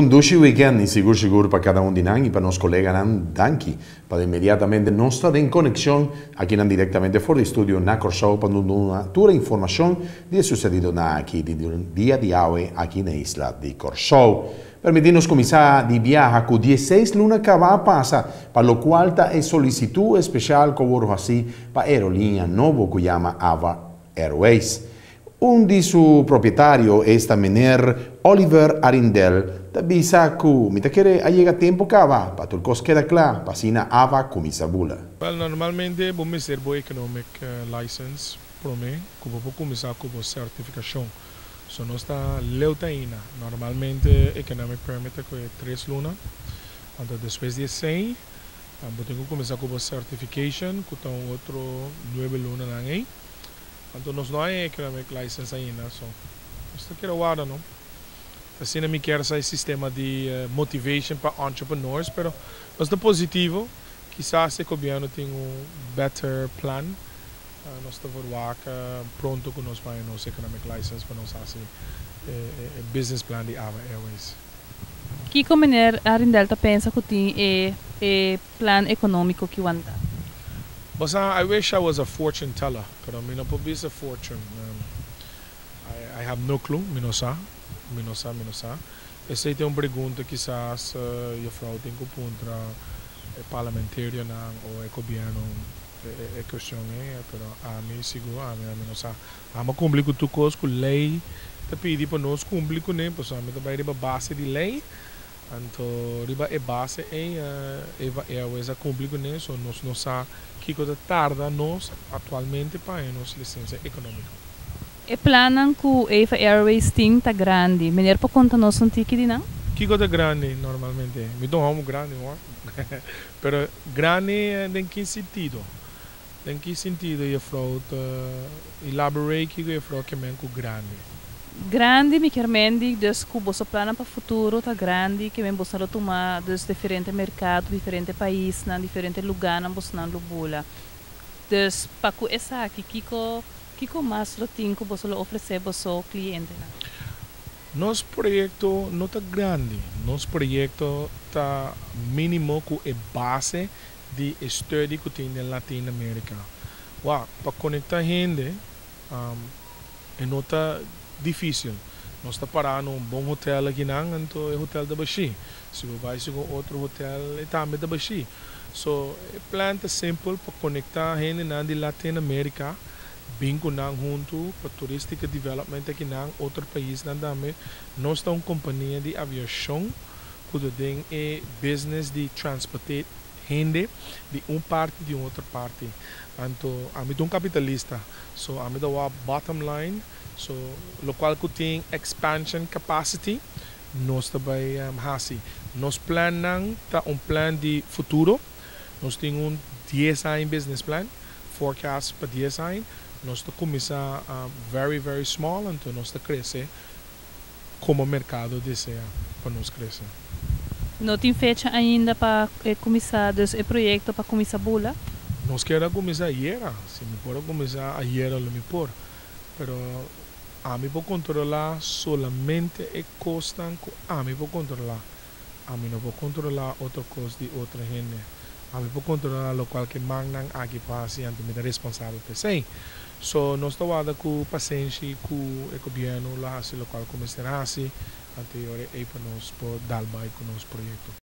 Dushi weekend e seguro para cada de nós e para nossos colegas danki para imediatamente não estar em conexão aqui diretamente fora do estúdio na Korsou para uma toda informação de sucedido aqui do dia de hoje aqui na isla de Korsou. Permitindo-nos começar de viagem com 16 lunas que vai passar, para o qual está solicitud especial como assim para a aerolínea novo que chama AVA Airways. De seu proprietário é Olivier Arrindell. Bisa que me quer a tempo que va para tu cos queda claro para sina AVA começa bula. Well, normalmente vou me ser boa economic license para mim, que vou começar com a certificação. So nós está leutaina. Normalmente economic permit é 3 lunas. Então depois de 100, vou ter que começar com a certification, que está outro 9 lunas aí. Então nós não é economic license ainda, so nós quer guarda não. Assim não me quer esse sistema de motivation para entrepreneurs, pero nós é positivo. Quizás o governo tem better plan. Nós estamos pronto que nós vamos nosso economic license para nós fazer business plan de AVA Airways. Que como Arrindell pensa que tem plan econômico que anda? But I wish I was a fortune teller, but I mean, I a fortune. I have no clue, minosa. Essa é uma pergunta que quizás a frau tem que puntra parlamentário ou o governo é questão pero a mim seguro a mim minosa. A mim cumprir com tu coisa com lei, te pedir para nós cumprir com nem, pois a mim também riba base de lei. Então riba é base AVA Airways a cumprir com nem, so nós não sa que coisa tarda nós atualmente para nossa licença econômica. E planan que o AVA Airways tem tá grande. Melhor para contar nós ticket não? Que coisa grande normalmente. Me dou um grande, pero grande em que sentido? Em que sentido a fraude elaborate que a fraude que men com grande? Grande me quer mendi, dus que você plana para futuro tá grande, que men você tomar dos diferentes mercados, diferentes países, na diferentes lugares, na você não lubula. Dus para que esaki que mais lo tem que você oferecer para o seu cliente? Nosso projeto não está grande. Nosso projeto está mínimo com a base de estudo que tem na Latinoamérica. Para conectar gente, não está difícil. Nós está parando um bom hotel aqui, então é o hotel da Baxi. Se você vai para outro hotel, é também da Baxi. So, o plano é simples para conectar gente na Latinoamérica. Bem com junto para turística development aqui em outro país também. Nós temos uma companhia de aviação que tem business de transportar gente de uma parte de outra parte. Então, a mim é um capitalista. So, a mim dá uma bottom line. So, o qual que tem expansion capacity, nós também assim. Nós planamos um plano de futuro. Nós temos 10 anos business plan, forecast para 10 anos. Nós começar very small, então nós crescer como o mercado deseja para nós crescer. Não tem fecha ainda para começar esse projeto para começar bula? Nós queremos começar ayer, se me for começar ayer ou me por, pero a mim vou controlar solamente o custo que a mim vou controlar. A mim não vou controlar outra coisa de outra gente. A mim vou controlar o qual que mandam aqui para assim, então me dá responsável por isso. So, nós estamos com paciência com o governo lá, o qual começará assim, anterior para nós dar com o nosso projeto.